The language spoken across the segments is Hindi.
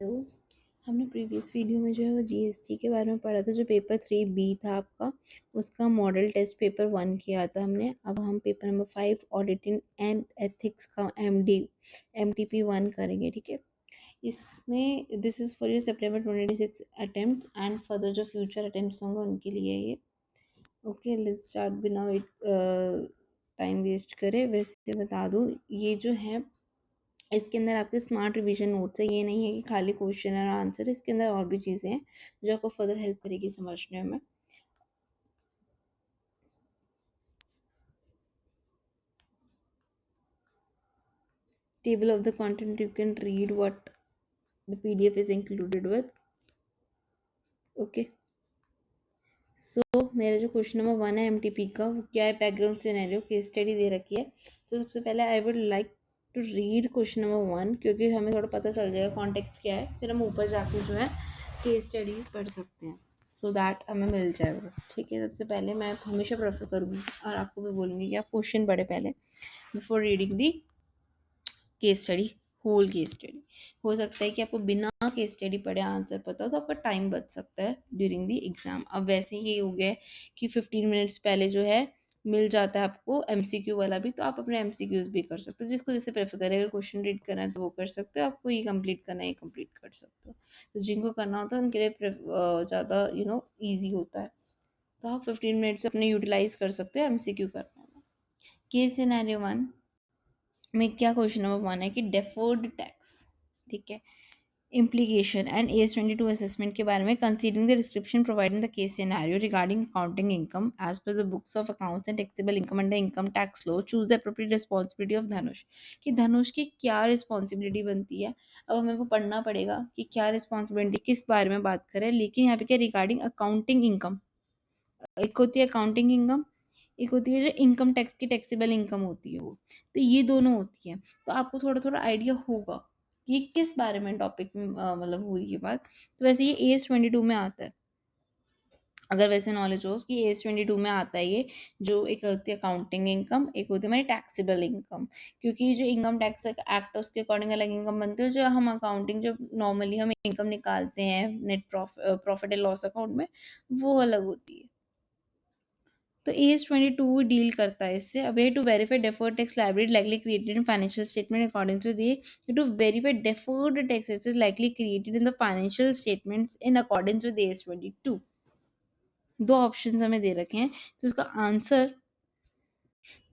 तो हमने प्रीवियस वीडियो में जो है वो जीएसटी के बारे में पढ़ा था, जो पेपर 3B था आपका, उसका मॉडल टेस्ट पेपर 1 किया था हमने। अब हम paper number 5 auditing and ethics का MTP 1 करेंगे, ठीक है। इसमें this is for your September 2026 attempt and further जो फ्यूचर अटेम्प्ट होंगे उनके लिए ये। ओके, लेट्स स्टार्ट बिना टाइम वेस्ट करे। वैसे बता दूँ, ये जो है इसके अंदर आपके स्मार्ट रिवीजन नोट्स है। ये नहीं है कि खाली क्वेश्चन और आंसर, इसके अंदर और भी चीज़ें हैं जो आपको फर्दर हेल्प करेगी समझने में। Table of the content, you can read what the PDF is included with. Okay, so मेरा जो क्वेश्चन नंबर 1 है MTP का, वो क्या है? बैकग्राउंड सिनेरियो केस स्टडी दे रखी है। तो सबसे पहले I would like to read question number 1, क्योंकि हमें थोड़ा पता चल जाएगा कॉन्टेक्स्ट क्या है, फिर हम ऊपर जाके जो है केस स्टडी पढ़ सकते हैं, सो दैट हमें मिल जाएगा, ठीक है। सबसे पहले मैं हमेशा प्रेफर करूँगी और आपको भी बोलूँगी कि आप क्वेश्चन पढ़े पहले before reading the case study, whole case study. हो सकता है कि आपको बिना केस स्टडी पढ़े आंसर पता हो, तो आपका टाइम बच सकता है ड्यूरिंग दी एग्जाम। अब वैसे ही ये हो गया है कि 15 मिनट्स पहले जो है मिल जाता है आपको MCQ वाला भी, तो आप अपने MCQs भी कर सकते हो, जिसको जैसे प्रेफर करें। अगर क्वेश्चन रीड करना है तो वो कर सकते हो, आपको ये कंप्लीट करना है ये कंप्लीट कर सकते हो। तो जिनको करना होता है उनके लिए ज़्यादा ईजी होता है, तो आप 15 मिनट्स अपने यूटिलाइज कर सकते हो MCQ करने में। केस सिनेरियो 1 में क्या क्वेश्चन नंबर 1 है कि डेफर्ड टैक्स, ठीक है, implication and AS22 assessment के बारे में, considering the description provided in the case scenario regarding accounting income as per the books of accounts and taxable income under income tax law, choose the appropriate responsibility of धनुष। कि धनुष की क्या रिस्पॉन्सिबिलिटी बनती है, अब हमें वो पढ़ना पड़ेगा कि क्या रिस्पॉन्सिबिलिटी किस बारे में बात करें। लेकिन यहाँ पे क्या, रिगार्डिंग अकाउंटिंग इनकम, एक होती है अकाउंटिंग इनकम, एक होती है जो इनकम टैक्स की टैक्सेबल इनकम होती है वो, तो ये दोनों होती है। तो आपको थोड़ा थोड़ा आइडिया होगा कि किस बारे में टॉपिक में मतलब हुई ये बात। तो वैसे ये AS22 में आता है, अगर वैसे नॉलेज हो कि AS22 में आता है ये, जो एक होती है अकाउंटिंग इनकम, एक होती है हमारी टैक्सेबल इनकम। क्योंकि जो इनकम टैक्स एक्ट है उसके अकॉर्डिंग अलग इनकम बनती है, जो हम अकाउंटिंग जो नॉर्मली हम इनकम निकालते हैं net profit and loss account में, वो अलग होती है। तो AS22 डील करता है इससे। अब to verify deferred tax liability likely created in financial statement according to the, to verify deferred tax assets likely created in the financial statements in according to AS22। दो ऑप्शंस हमें दे रखे हैं, तो इसका आंसर,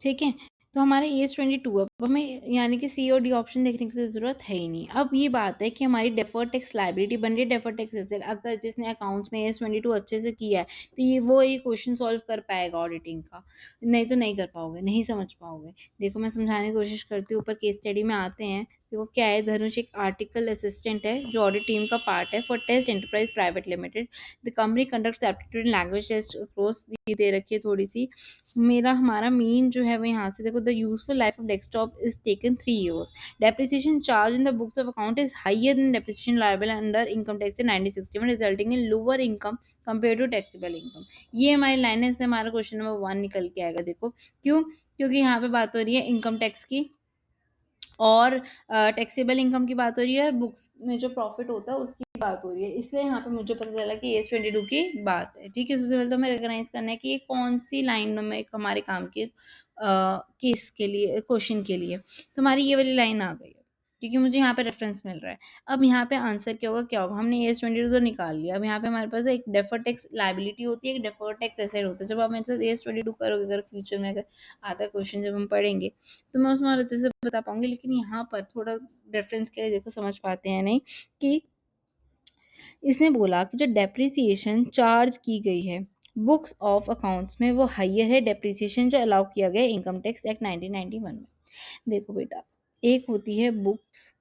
ठीक है, तो हमारे AS22, अब हमें यानी कि C और D ऑप्शन देखने की ज़रूरत है ही नहीं। अब ये बात है कि हमारी डेफर्ड टैक्स लायबिलिटी बन रही है, डेफर्ड टैक्स एसेट। अगर जिसने अकाउंट्स में AS22 अच्छे से किया है, तो ये क्वेश्चन सॉल्व कर पाएगा ऑडिटिंग का, नहीं तो नहीं कर पाओगे, नहीं समझ पाओगे। देखो मैं समझाने की कोशिश करती हूँ, ऊपर केस स्टडी में आते हैं। देखो क्या है, धनुष एक आर्टिकल असिस्टेंट है जो ऑडिट टीम का पार्ट है for test enterprise private limited. The company conducts aptitude language test across, ये दे रखी है थोड़ी सी। हमारा मेन जो है वो यहाँ से देखो, the useful life of desktop is taken 3 years, depreciation charge in the books of account is higher than depreciation liable under income tax in 1961, resulting in lower income compare to taxable income. ये हमारी लाइन है, इससे हमारा क्वेश्चन नंबर 1 निकल के आएगा। देखो क्यों, क्योंकि यहाँ पे बात हो रही है इनकम टैक्स की और टैक्सेबल इनकम की बात हो रही है, बुक्स में जो प्रॉफिट होता है उसकी बात हो रही है, इसलिए यहाँ पे मुझे पता चला कि AS22 की बात है, ठीक है। सबसे पहले तो हमें रिकॉग्नाइज करना है कि ये कौन सी लाइन में एक हमारे काम की केस के लिए, क्वेश्चन के लिए। तो हमारी ये वाली लाइन आ गई है, क्योंकि मुझे यहाँ पे रेफरेंस मिल रहा है। अब यहाँ पे आंसर क्या होगा, क्या होगा, हमने AS22 तो निकाल लिया। अब यहाँ पे हमारे पास एक डेफर्ड टैक्स लायबिलिटी होती है, एक डेफर्ड टैक्स एसेट होता है। जब आप मेरे साथ AS22 करोगे, अगर फ्यूचर में अगर आता है क्वेश्चन जब हम पढ़ेंगे, तो मैं उसमें और अच्छे से बता पाऊंगी। लेकिन यहाँ पर थोड़ा रेफरेंस के लिए देखो, समझ पाते हैं नहीं, कि इसने बोला कि जो डेप्रिसिएशन चार्ज की गई है बुक्स ऑफ अकाउंट्स में, वो हाइयर है डेप्रिसिएशन जो अलाउ किया गया इनकम टैक्स एक्ट 1991 में। देखो बेटा, एक होती है बुक्स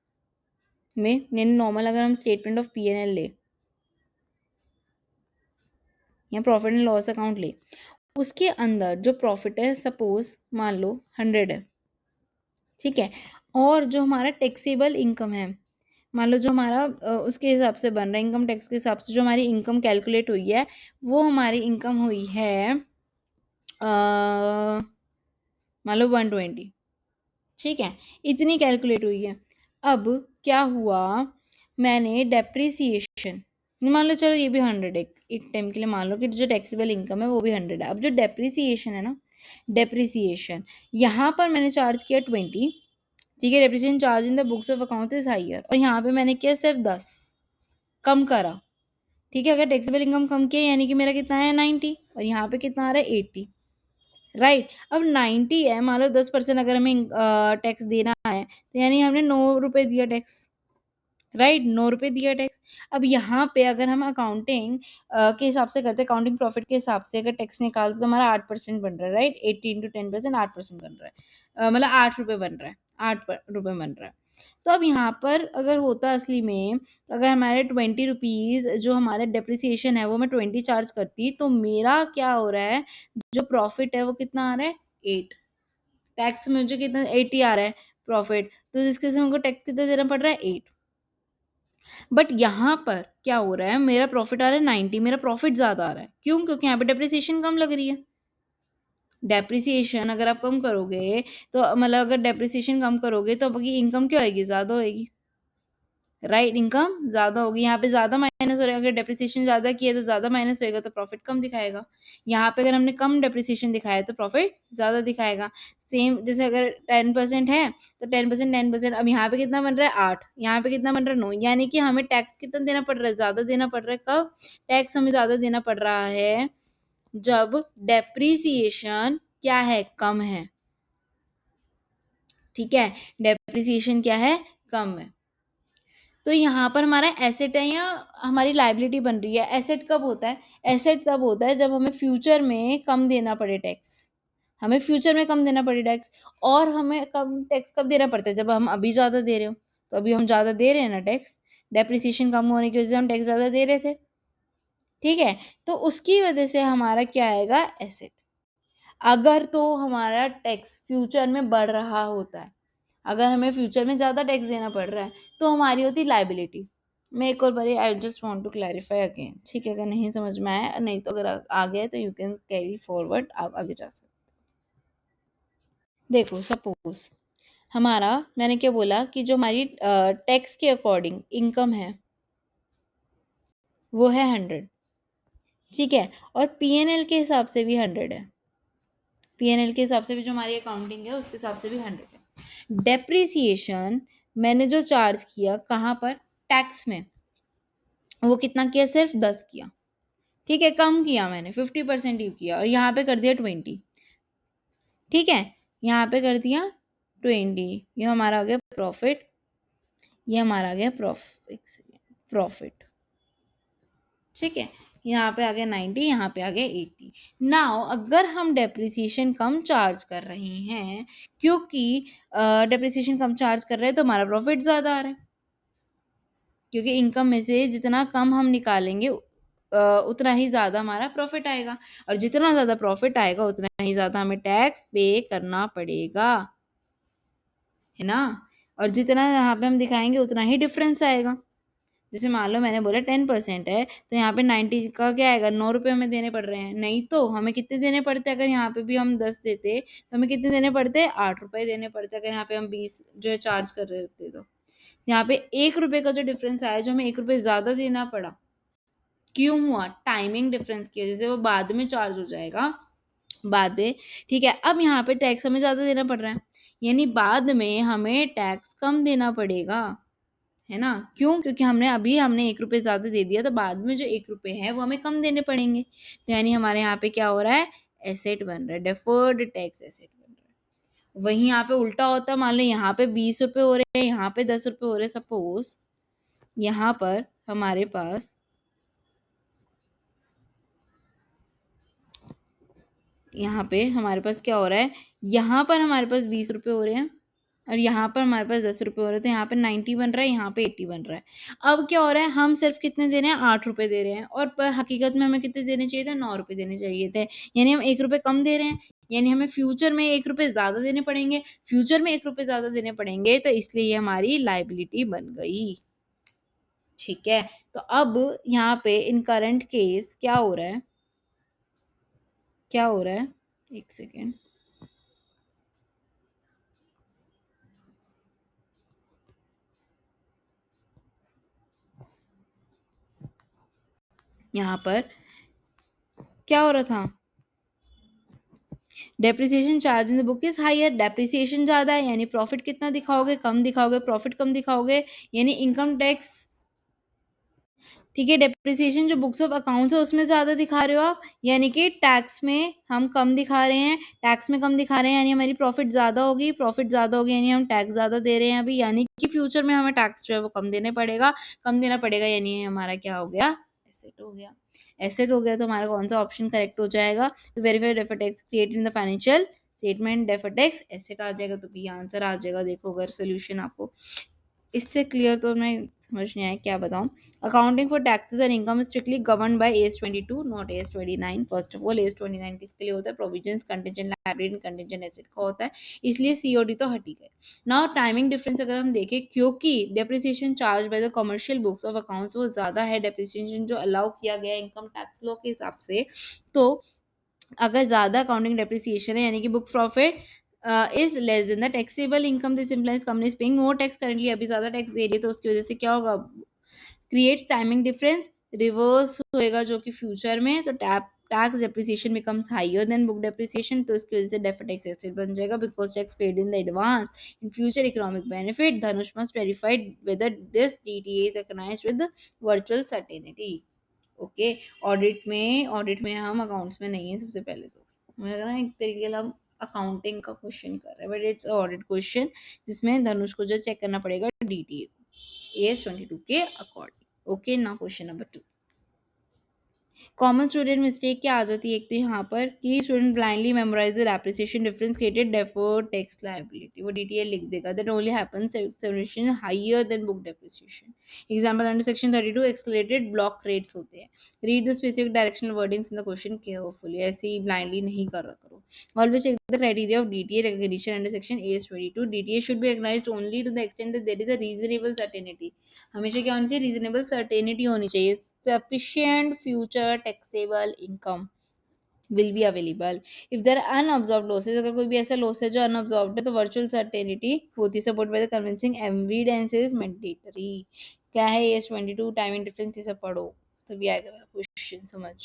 में, यानी नॉर्मल अगर हम स्टेटमेंट ऑफ P&L ले या प्रॉफिट एंड लॉस अकाउंट ले, उसके अंदर जो प्रॉफिट है सपोज मान लो 100 है, ठीक है, और जो हमारा टैक्सेबल इनकम है, मान लो जो हमारा उसके हिसाब से बन रहा है, इनकम टैक्स के हिसाब से जो हमारी इनकम कैलकुलेट हुई है, वो हमारी इनकम हुई है मान लो 120, ठीक है, इतनी कैलकुलेट हुई है। अब क्या हुआ, मैंने डेप्रिसिएशन, मान लो चलो ये भी 100 है, एक टाइम के लिए मान लो कि जो टैक्सेबल इनकम है वो भी 100 है। अब जो डेप्रिसिएशन है ना, डेप्रिसिएशन यहाँ पर मैंने चार्ज किया 20, ठीक है। Depreciation charge in the books of account is higher, और यहाँ पे मैंने किया सिर्फ 10 कम करा, ठीक है। अगर टैक्सेबल इनकम कम किया यानी कि मेरा कितना है 90, और यहाँ पे कितना आ रहा है 80, राइट। अब 90 है, मान लो 10% अगर हमें टैक्स देना है तो यानी हमने 9 रुपए दिया टैक्स, राइट, 9 रुपए दिया टैक्स। अब यहाँ पे अगर हम अकाउंटिंग के हिसाब से करते हैं, अकाउंटिंग प्रॉफिट के हिसाब से अगर टैक्स निकालते तो हमारा 8% बन रहा है, राइट। 80 इंटू 10%, 8% बन रहा है, मतलब 8 रुपये बन रहा है, 8 रुपये बन रहा है। तो अब यहाँ पर अगर होता असली में, अगर हमारे 20 रुपीज़ जो हमारे डेप्रिसिएशन है वो मैं 20 चार्ज करती, तो मेरा क्या हो रहा है, जो प्रॉफिट है वो कितना आ रहा है 8, टैक्स मुझे कितना 80 आ रहा है प्रॉफिट, तो जिसके से हमको टैक्स कितना देना पड़ रहा है 8। बट यहाँ पर क्या हो रहा है, मेरा प्रॉफिट आ रहा है 90, मेरा प्रॉफिट ज़्यादा आ रहा है, क्यों? क्योंकि यहाँ पे डेप्रिसिएशन कम लग रही है। डेप्रिसिएशन अगर आप कम करोगे तो मतलब अगर डेप्रिसिएशन कम करोगे तो आपकी इनकम क्या होएगी, ज़्यादा होएगी, राइट। इनकम ज़्यादा होगी, यहाँ पे ज़्यादा माइनस हो रहा है। अगर डेप्रिसिएशन ज़्यादा किया तो ज़्यादा माइनस होएगा, तो प्रॉफिट कम दिखाएगा। यहाँ पे अगर हमने कम डेप्रिसिएशन दिखाया तो प्रॉफिट ज़्यादा दिखाएगा। सेम जैसे अगर 10% है तो 10%, 10%, अब यहाँ पे कितना बन रहा है 8, यहाँ पे कितना बन रहा है 9, यानी कि हमें टैक्स कितना देना पड़ रहा है, ज़्यादा देना पड़ रहा है। कब टैक्स हमें ज़्यादा देना पड़ रहा है, जब डेप्रिसिएशन क्या है, कम है, ठीक है। डेप्रिसिएशन क्या है, कम है। तो यहाँ पर हमारा एसेट है या हमारी लाइबिलिटी बन रही है। एसेट कब होता है, एसेट तब होता है जब हमें फ्यूचर में कम देना पड़े टैक्स, हमें फ्यूचर में कम देना पड़े टैक्स। और हमें कम टैक्स कब देना पड़ता है, जब हम अभी ज़्यादा दे रहे हो। तो अभी हम ज़्यादा दे रहे हैं ना टैक्स, डेप्रिसिएशन कम होने की वजह से हम टैक्स ज़्यादा दे रहे थे, ठीक है। तो उसकी वजह से हमारा क्या आएगा, एसेट। अगर तो हमारा टैक्स फ्यूचर में बढ़ रहा होता है, अगर हमें फ्यूचर में ज़्यादा टैक्स देना पड़ रहा है तो हमारी होती लाइबिलिटी। मैं एक और बारी I just want to clarify again, ठीक है। अगर नहीं समझ में आया, नहीं तो अगर आ गया तो यू कैन कैरी फॉरवर्ड, आप आगे जा सकते। देखो सपोज हमारा, मैंने क्या बोला कि जो हमारी टैक्स के अकॉर्डिंग इनकम है वो है 100, ठीक है। और पीएनएल के हिसाब से भी 100 है, पीएनएल के हिसाब से भी जो हमारी अकाउंटिंग है उसके हिसाब से भी 100 है। डेप्रिसिएशन मैंने जो चार्ज किया कहाँ पर, टैक्स में, वो कितना किया, सिर्फ 10 किया, ठीक है। कम किया मैंने 50% ही किया, और यहाँ पे कर दिया 20, ठीक है। यहाँ पे कर दिया 20, ये हमारा आ गया प्रॉफिट, ये हमारा आ गया प्रॉफिट, प्रॉफिट, ठीक है। यहाँ पे आ गया 90, यहाँ पे आ गया 80। नाउ अगर हम डेप्रिसिएशन कम चार्ज कर रहे हैं, क्योंकि डेप्रिसिएशन कम चार्ज कर रहे हैं तो हमारा प्रॉफिट ज़्यादा आ रहा है, क्योंकि इनकम में से जितना कम हम निकालेंगे उतना ही ज़्यादा हमारा प्रॉफिट आएगा, और जितना ज़्यादा प्रॉफिट आएगा उतना ही ज़्यादा हमें टैक्स पे करना पड़ेगा, है ना। और जितना यहाँ पे हम दिखाएंगे उतना ही डिफरेंस आएगा। जैसे मान लो मैंने बोला 10% है तो यहाँ पे 90 का क्या आएगा, 9 रुपये हमें देने पड़ रहे हैं। नहीं तो हमें कितने देने पड़ते, अगर यहाँ पे भी हम 10 देते तो हमें कितने देने पड़ते, 8 रुपये देने पड़ते, अगर यहाँ पे हम 20 जो है चार्ज कर रहे होते तो। यहाँ पे 1 रुपये का जो डिफरेंस आया, जो हमें 1 रुपये ज़्यादा देना पड़ा, क्यों हुआ, टाइमिंग डिफरेंस की वजह से, वो बाद में चार्ज हो जाएगा, बाद में, ठीक है। अब यहाँ पे टैक्स हमें ज़्यादा देना पड़ रहा है, यानी बाद में हमें टैक्स कम देना पड़ेगा, है ना। क्यों, क्योंकि हमने 1 रुपये ज़्यादा दे दिया, तो बाद में जो 1 रुपये है वो हमें कम देने पड़ेंगे। तो यानी हमारे यहाँ पे क्या हो रहा है, एसेट बन रहा है, डेफर्ड टैक्स एसेट बन रहा है। वहीं यहाँ पे उल्टा होता, मान लो यहाँ पे 20 रुपये हो रहे हैं, यहाँ पे 10 रुपये हो रहे हैं, सपोज यहाँ पर हमारे पास, यहाँ पे हमारे पास क्या हो रहा है, यहाँ पर हमारे पास 20 रुपये हो रहे हैं और यहाँ पर हमारे पास 10 रुपये हो रहे हैं, तो यहाँ पे 90 बन रहा है, यहाँ पे 80 बन रहा है। अब क्या हो रहा है, हम सिर्फ कितने दे रहे हैं, 8 रुपये दे रहे हैं, और पर हकीकत में हमें कितने देने चाहिए थे, 9 रुपये देने चाहिए थे, यानी हम 1 रुपये कम दे रहे हैं, यानी हमें फ्यूचर में 1 रुपये ज़्यादा देने पड़ेंगे, फ्यूचर में 1 रुपये ज़्यादा देने पड़ेंगे, तो इसलिए ये हमारी लाइबिलिटी बन गई, ठीक है। तो अब यहाँ पे इन करंट केस क्या हो रहा है, क्या हो रहा है, एक सेकेंड, यहाँ पर क्या हो रहा था, depreciation charge in the book is higher, depreciation ज़्यादा है यानी प्रॉफिट कितना दिखाओगे, कम दिखाओगे, प्रॉफिट कम दिखाओगे यानी इनकम टैक्स, ठीक है। डेप्रिसिएशन जो बुक्स ऑफ अकाउंट्स है उसमें ज़्यादा दिखा रहे हो आप, यानी कि टैक्स में हम कम दिखा रहे हैं, टैक्स में कम दिखा रहे हैं यानी हमारी प्रॉफिट ज़्यादा होगी, प्रॉफिट ज़्यादा होगी यानी हम टैक्स ज़्यादा दे रहे हैं अभी, यानी कि फ्यूचर में हमें टैक्स जो है वो कम देने पड़ेगा, कम देना पड़ेगा यानी हमारा क्या हो गया, एसेट हो गया। एसेट हो गया तो हमारा कौन सा ऑप्शन करेक्ट हो जाएगा, तो verify deferred tax created in the financial statement, deferred tax asset आ जाएगा, तो बी आंसर आ जाएगा। देखो अगर सोल्यूशन आपको इससे क्लियर तो मैं समझ नहीं आया, क्या बताऊं। Accounting for taxes and income strictly govern by S 22 not S 29। First of all S 29 किसके लिए होता है, provisions contingent liability contingent asset का होता है, इसलिए सीओडी तो हटी गए। नाउ टाइमिंग डिफरेंस अगर हम देखें, क्योंकि depreciation charge by the commercial books of accounts वो ज़्यादा है, डेप्रिसिएशन जो अलाउ किया गया इनकम टैक्स लॉ के हिसाब से, तो अगर ज़्यादा अकाउंटिंग डेप्रिसिएशन है यानी कि book profit is less than the taxable income, this implies company is paying more tax currently, अभी ज़्यादा टैक्स दे रही है तो उसकी वजह से क्या होगा, क्रिएट्स टाइमिंग डिफरेंस, रिवर्स होएगा जो कि फ्यूचर में, तो tax depreciation becomes higher than book depreciation, तो इसकी वजह से डेफर्ड टैक्स एसेट बन जाएगा, because tax paid in the advance in future economic benefit, धनुष must verified whether this DTA is recognised with virtual certainty. Okay, audit में हम अकाउंट्स में नहीं है सबसे पहले, तो मुझे लगा ना एक तरीके से हम अकाउंटिंग का क्वेश्चन कर रहे हैं, बट इट्स ऑडिट क्वेश्चन जिसमें धनुष को जो चेक करना पड़ेगा डीटीए को एस 22 के अकॉर्डिंग। ओके, ना question number 2, common student mistake क्या आ जाती है, एक तो यहाँ पर कि student blindly memorise the appreciation difference created deferred tax liability, वो डीटीएल लिख देगा, that only happens separation higher than book depreciation. Example under section 32 accelerated block rates होते हैं, read the specific directional wordings in the question carefully, ऐसे ही ब्लाइंडली नहीं कर रहा करो। Always check the criteria of DTA recognition under section S 22, DTA should be recognised only to the extent that there is a reasonable certainty, हमेशा क्या होनी चाहिए, रीजनेबल सर्टेनिटी होनी चाहिए, sufficient future taxable income will be available if there are unabsorbed losses, अगर कोई भी ऐसा लॉस है जो अनअब्जॉर्ब्ड है तो वर्चुअल सर्टेनिटी होती है, support by the convincing evidence is mandatory. क्या है ये 22 टाइमिंग डिफरेंस, ये सब पढ़ो तभी आएगा मेरा क्वेश्चन समझ।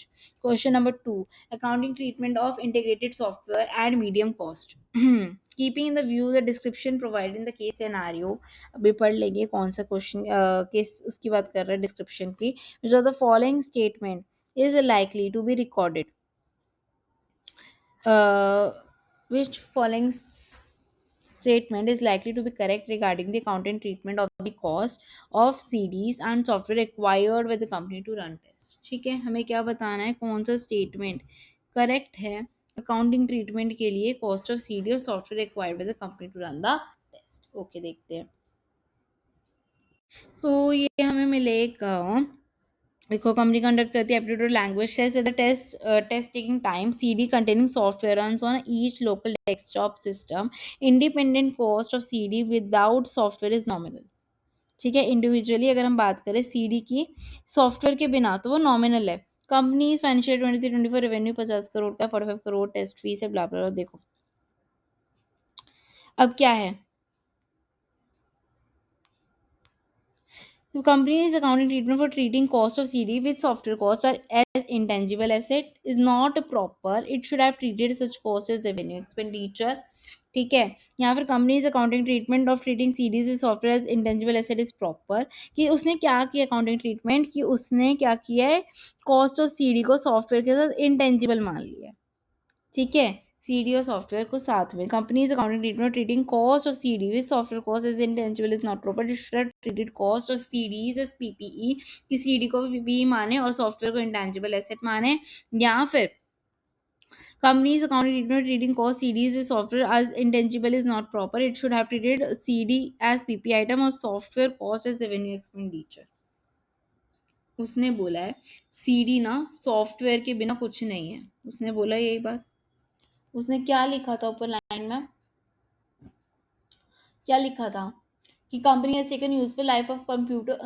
Question number 2, accounting treatment of integrated software and medium cost, keeping in the view the description provided in the case scenario, अभी पढ़ लेंगे कौन सा क्वेश्चन केस उसकी बात कर रहा है डिस्क्रिप्शन की, जो the following statement is likely to be recorded, which following statement is likely to be correct regarding the accounting treatment of the cost of CDs and software required by the company to run test। ठीक है, हमें क्या बताना है, कौन सा स्टेटमेंट करेक्ट है अकाउंटिंग ट्रीटमेंट के लिए कॉस्ट ऑफ सीडी और software required by the company to run the test. Okay, देखते हैं। तो ये हमें मिलेगा, देखो कंपनी कंडक्ट करती है aptitude language test, the test taking time, CD containing software runs on each local desktop system, independent cost of CD without software is nominal. ठीक है, इंडिविजुअली अगर हम बात करें सीडी की सॉफ्टवेयर के बिना तो वो नॉमिनल है। कंपनी फाइनेंशियल 23-24 रेवेन्यू 50 करोड़ का, 45 करोड़ टेस्ट फीस है, ब्ला ब्ला। देखो अब क्या है, the company's accounting treatment for treating cost of CD with software costs are as intangible asset is not proper. It should have treated such cost as revenue expenditure। ठीक है, यहाँ पर company's accounting treatment of treating CDs with software as intangible asset is proper, कि उसने क्या किया अकाउंटिंग ट्रीटमेंट, कि उसने क्या किया है, कॉस्ट ऑफ सीडी को सॉफ्टवेयर के साथ इंटेंजिबल मान लिया। ठीक है, सीडी और सॉफ्टवेयर को साथ में, company's accounting treatment treating cost of CD with software cost as intangible is not proper, it should have treated cost of CDs as PPE, कि सीडी को पीपीई माने और सॉफ्टवेयर को इंटेंजिबल एसेट माने, या फिर companies accounting treatment treating cost CDs with software as intangible is not proper, it should have treated CD as PP item और software cost as revenue expenditure। उसने बोला है सीडी ना सॉफ्टवेयर के बिना कुछ नहीं है, उसने बोला यही बात। उसने क्या लिखा था ऊपर लाइन में, क्या लिखा था कि company has taken useful life of computer,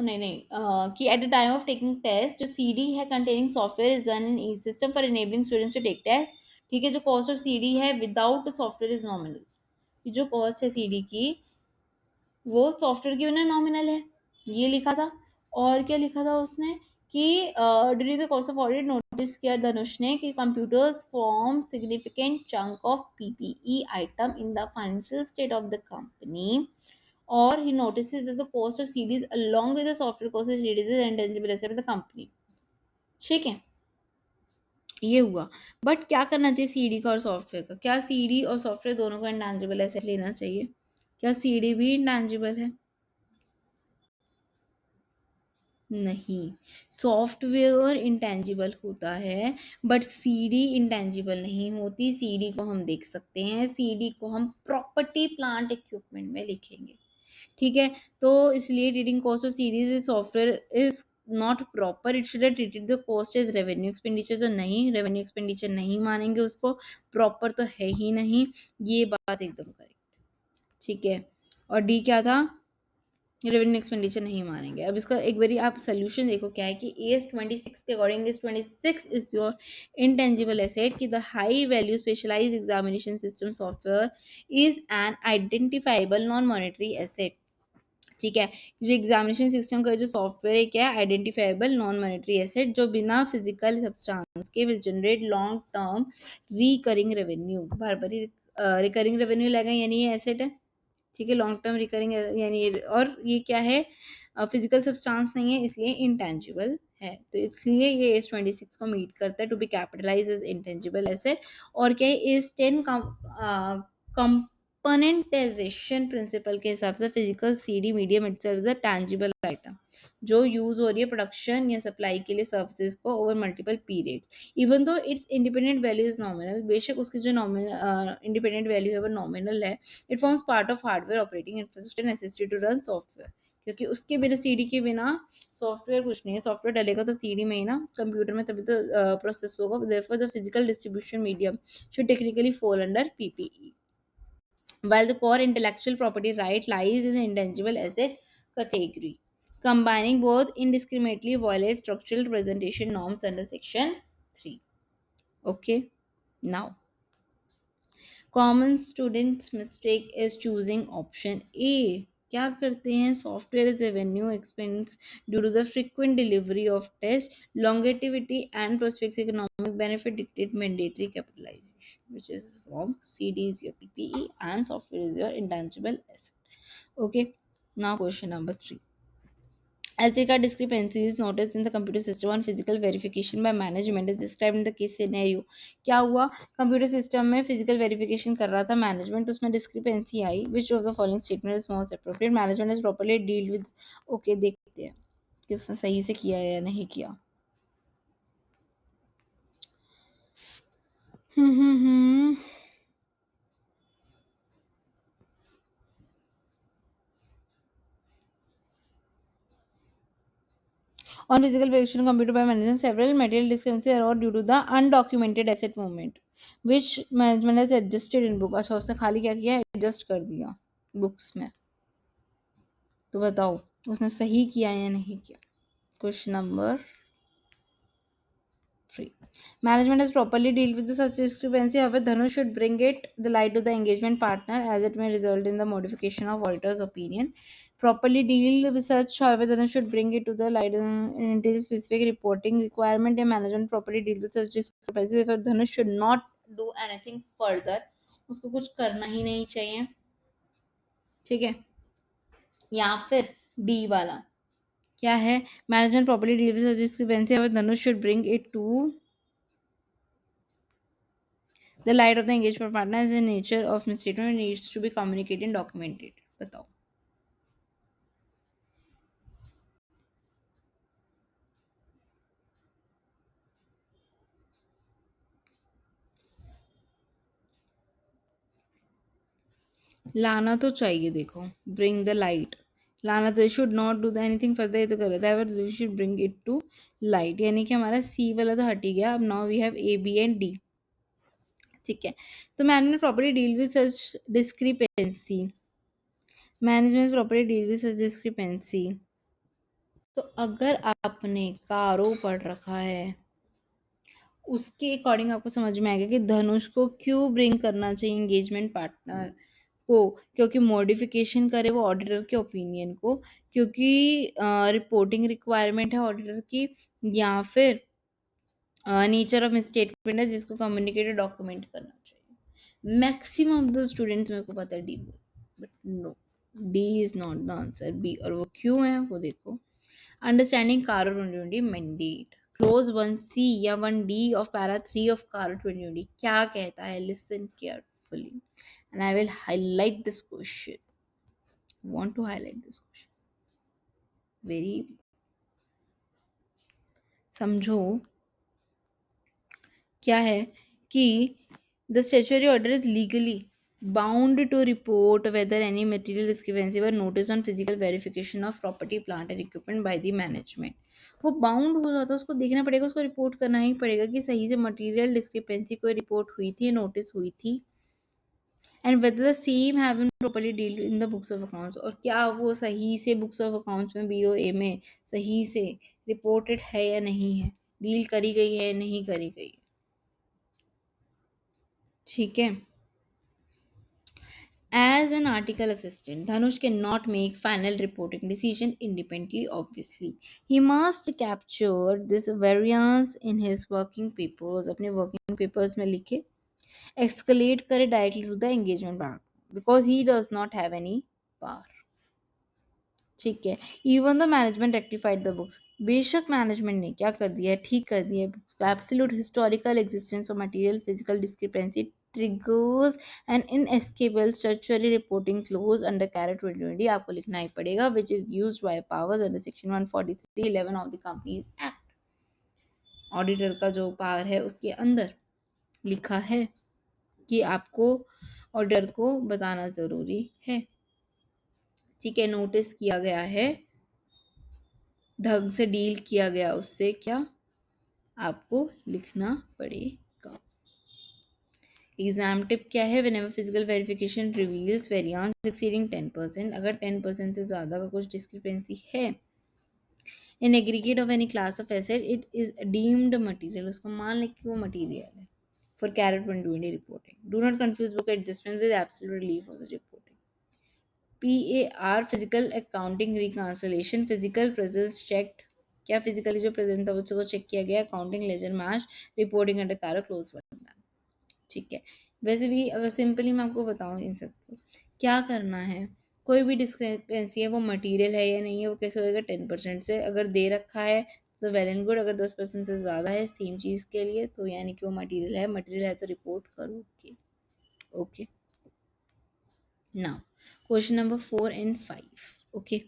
कि at the time of taking test जो सीडी है containing software is done in e system for enabling students to take test. ठीक है, जो कॉस्ट ऑफ सीडी है विदाउट सॉफ्टवेयर इज नॉमिनल, जो कॉस्ट है सीडी की वो सॉफ्टवेयर के बिना नॉमिनल है, ये लिखा था। और क्या लिखा था उसने कि during the course of audit notice किया धनुष ने कि computers form significant chunk of PPE item in the financial state of the company, or he notices that the cost of CDs along with the software cost is reduces and intangible asset of the company. ठीक है, ये हुआ. बट क्या करना चाहिए सीडी का और सॉफ्टवेयर का? क्या सीडी और सॉफ्टवेयर दोनों को इंटेंजिबल एसेट लेना चाहिए? क्या सीडी भी इंटेंजिबल है? नहीं, सॉफ्टवेयर इंटेंजिबल होता है बट सीडी इंटेंजिबल नहीं होती. सीडी को हम देख सकते हैं, सीडी को हम प्रॉपर्टी प्लांट इक्विपमेंट में लिखेंगे. ठीक है, तो इसलिए ट्रीटिंग कॉस्ट ऑफ सीरीज with software is not proper. It should treated the cost as revenue expenditure. तो नहीं, रेवेन्यू एक्सपेंडिचर नहीं मानेंगे उसको, प्रॉपर तो है ही नहीं. ये बात एकदम करेक्ट. ठीक है, और डी क्या था? रेवेन्यू एक्सपेंडिचर नहीं मानेंगे. अब इसका एक बारी आप सोल्यूशन देखो क्या है कि AS 26 के according AS 26 is your intangible asset कि the high value specialised examination system software is an identifiable non monetary asset. ठीक है, जो एग्जामिनेशन सिस्टम का जो सॉफ्टवेयर है क्या है? आइडेंटिफाइबल नॉन मॉनेटरी एसेट जो बिना फिजिकल सब्सटेंस के will generate long term recurring revenue. Bar bar recurring revenue लगेगा यानी ये एसेट है. ठीक है, लॉन्ग टर्म रिकरिंग यानी, और ये क्या है? फिजिकल सब्सटेंस नहीं है इसलिए इंटेंजिबल है. तो इसलिए ये AS 26 को मीट करता है to be capitalize as intangible asset. और क्या है? AS 10 कंपोनेंटाइजेशन प्रिंसिपल के हिसाब से physical CD medium itself is a tangible item जो यूज हो रही है प्रोडक्शन या सप्लाई के लिए सर्विसेज को over multiple period. Even though it's independent value is nominal, बेशक उसकी जो नॉमिनल इंडिपेंडेंट वैल्यू है वो नॉमिनल है. It forms part of hardware operating infrastructure necessary to run software. क्योंकि उसके बिना सीडी के बिना सॉफ्टवेयर कुछ नहीं है. सॉफ्टवेयर डलेगा तो सीडी में ही ना, कंप्यूटर में तभी तो प्रोसेस होगा. Therefore the physical distribution medium should technically fall under PPE, while the core intellectual property right lies in the intangible asset category. Combining both indiscriminately violates structural representation norms under Section 3. Okay, now common students mistake is choosing option A. क्या करते हैं? Software is revenue expense due to the frequent delivery of test longevity and prospects economic benefit dictate mandatory capitalization, which is wrong. CD is your PPE and software is your intangible asset. Okay, now question number 3. As there are discrepancies noticed in the computer system on physical verification by management is described in the case scenario. क्या हुआ? कंप्यूटर सिस्टम में फिजिकल वेरिफिकेशन कर रहा था मैनेजमेंट, तो उसमें discrepancy I. Which of the following statement is most appropriate? Management is properly deal with. Okay, देखते हैं कि उसने सही से किया या नहीं किया. On physical verification computer by management, several material discrepancies arose due to the undocumented asset movement, which management has adjusted in book. अच्छा, उसने खाली क्या किया? एडजस्ट कर दिया बुक्स में. तो बताओ उसने सही किया या नहीं किया? Question number 3. Management has properly dealt with the such discrepancy. However, Dhanush should bring it the light to the engagement partner as it may result in the modification of auditor's opinion. Properly deal with such, however, Dhanush should bring it to the light into specific reporting requirement. And management properly deal with such discrepancies. Therefore, Dhanush should not do anything further. उसको कुछ करना ही नहीं चाहिए. ठीक है, या फिर डी वाला क्या है? Management properly deal with discrepancy, और Dhanush should bring it to the light of the engagement partner is the nature of misstatement needs to be communicated and documented. बताओ. लाना तो चाहिए. देखो, ब्रिंग द लाइट लाना तो should not do the anything further, ये तो गलत है. But should bring it to light यानी कि हमारा सी वाला तो हट ही गया. अब now we have A B and D. ठीक है, तो management properly deal with such discrepancy. Management properly deal with such discrepancy. तो अगर आपने कारो पढ़ रखा है उसके अकॉर्डिंग आपको समझ में आएगा कि धनुष को क्यों ब्रिंग करना चाहिए एंगेजमेंट पार्टनर. को, क्योंकि मॉडिफिकेशन करे वो ऑडिटर के ओपिनियन को, क्योंकि रिपोर्टिंग रिक्वायरमेंट है ऑडिटर की, या फिर नेचर ऑफ स्टेटमेंट है जिसको कम्युनिकेटेड डॉक्यूमेंट करना चाहिए। मैक्सिमम ऑफ द स्टूडेंट्स मेरे को पता है D, but no, D is not the answer, B. और वो क्यों है वो देखो। अंडरस्टैंडिंग कारो 2020 मैंडेट, क्लोज 1C या 1D ऑफ पैरा 3 ऑफ कारो 2020 क्या कहता है? Listen carefully and I will highlight this question, want to highlight this question very, समझो क्या है कि the statutory order is legally bound to report whether any material discrepancy were noticed on physical verification of property, plant and equipment by the management। वो बाउंड हो जाता है, उसको देखना पड़ेगा, उसको रिपोर्ट करना ही पड़ेगा कि सही से मटेरियल डिस्क्रिपेंसी कोई रिपोर्ट हुई थी, नोटिस हुई थी, and whether the same have been properly dealt in the books of accounts, और क्या वो सही से बुक्स ऑफ अकाउंट्स में BOA में सही से रिपोर्टेड है या नहीं है, डील करी गई है या नहीं करी गई है। ठीक है। As an article assistant, Dhanush cannot make final reporting decision independently, obviously. He must capture this variance in his working papers, अपने working papers में लिखे, escalate करे directly to the engagement bank, because he does not have any power। ठीक है। Even the management rectified the books, बेशक मैनेजमेंट ने क्या कर दिया है, ठीक कर दिया है बुक्स को। Absolute historical existence of material physical discrepancy triggers an inescapable statutory reporting clause under CARE 2020, आपको लिखना ही पड़ेगा, which is used by powers under section 143(11) of the Companies Act। Auditor का जो पावर है उसके अंदर लिखा है कि आपको ऑडिटर को बताना जरूरी है। ठीक है, नोटिस किया गया है, ढंग से डील किया गया उससे, क्या आपको लिखना पड़ेगा। एग्जाम टिप क्या है? Whenever physical verification reveals variance exceeding 10%, अगर 10% से ज़्यादा का कुछ डिस्क्रिपेंसी है in aggregate of any class of asset, it is deemed material, उसको मान लें कि वो मटीरियल है for CARE 2020 reporting. Do not confuse book adjustment with absolute relief of the reporting. PAR physical accounting reconciliation, physical presence checked, क्या फिजिकली जो प्रेजेंट था उसको चेक किया गया, accounting laser match, reporting under CARE close one. ठीक है। वैसे भी अगर सिंपली मैं आपको बताऊं इन सबको क्या करना है, कोई भी डिस्क्रिपेंसी है वो मटेरियल है या नहीं है, वो कैसे होएगा? 10% से अगर दे रखा है तो वेल एंड गुड, अगर 10% से ज़्यादा है सेम चीज़ के लिए तो यानी कि वो मटेरियल है, मटेरियल है तो रिपोर्ट करोगे। Okay, now question number 4 and 5। Okay,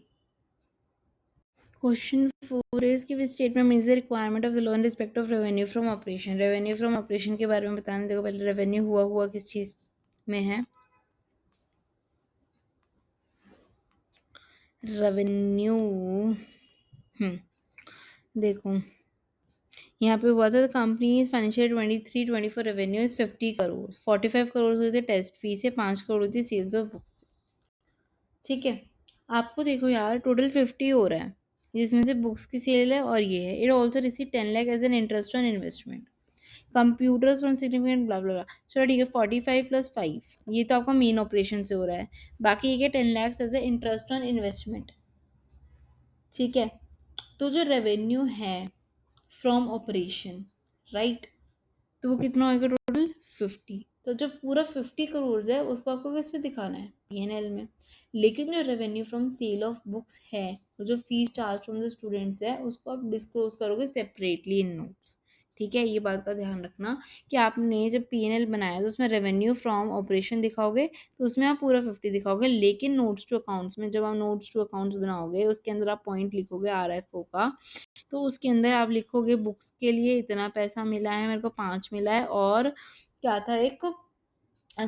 question 4 is कि which statement means the requirement of the law in respect of revenue from operation. Revenue from operation के बारे में बताने, देखो पहले रेवेन्यू हुआ किस चीज़ में है। रेवेन्यू देखो यहाँ पे हुआ था company financial 23-24 revenue is 50 crore, 45 crore हुए थे टेस्ट फी से, 5 करोड़ थी सेल्स ऑफ बुक्स से। ठीक है, आपको देखो यार टोटल 50 हो रहा है, जिसमें से बुक्स की सेल है और ये है। It also receive 10 lakh as an interest on investment, computers from significant bla bla bla. चलो ठीक है, 45 + 5 ये तो आपका मेन ऑपरेशन से हो रहा है, बाकी ये 10 lakh as a interest on investment. ठीक है, तो जो रेवेन्यू है फ्रॉम ऑपरेशन, राइट, तो वो कितना होगा टोटल 50। तो जब पूरा 50 करोड़ है उसको आपको किस पे दिखाना है? P&L में। लेकिन जो revenue from sale of books है, वो जो fees charge from the students है, उसको आप डिस्क्लोज करोगे सेपरेटली इन नोट्स। ठीक है, ये बात का ध्यान रखना कि आपने जब P&L बनाया तो उसमें रेवेन्यू फ्रॉम ऑपरेशन दिखाओगे तो उसमें आप पूरा 50 दिखाओगे, लेकिन नोट्स टू अकाउंट्स में जब आप नोट्स टू अकाउंट्स बनाओगे उसके अंदर आप पॉइंट लिखोगे RFO का, तो उसके अंदर आप लिखोगे बुक्स के लिए इतना पैसा मिला है, मेरे को 5 मिला है, और क्या था, एक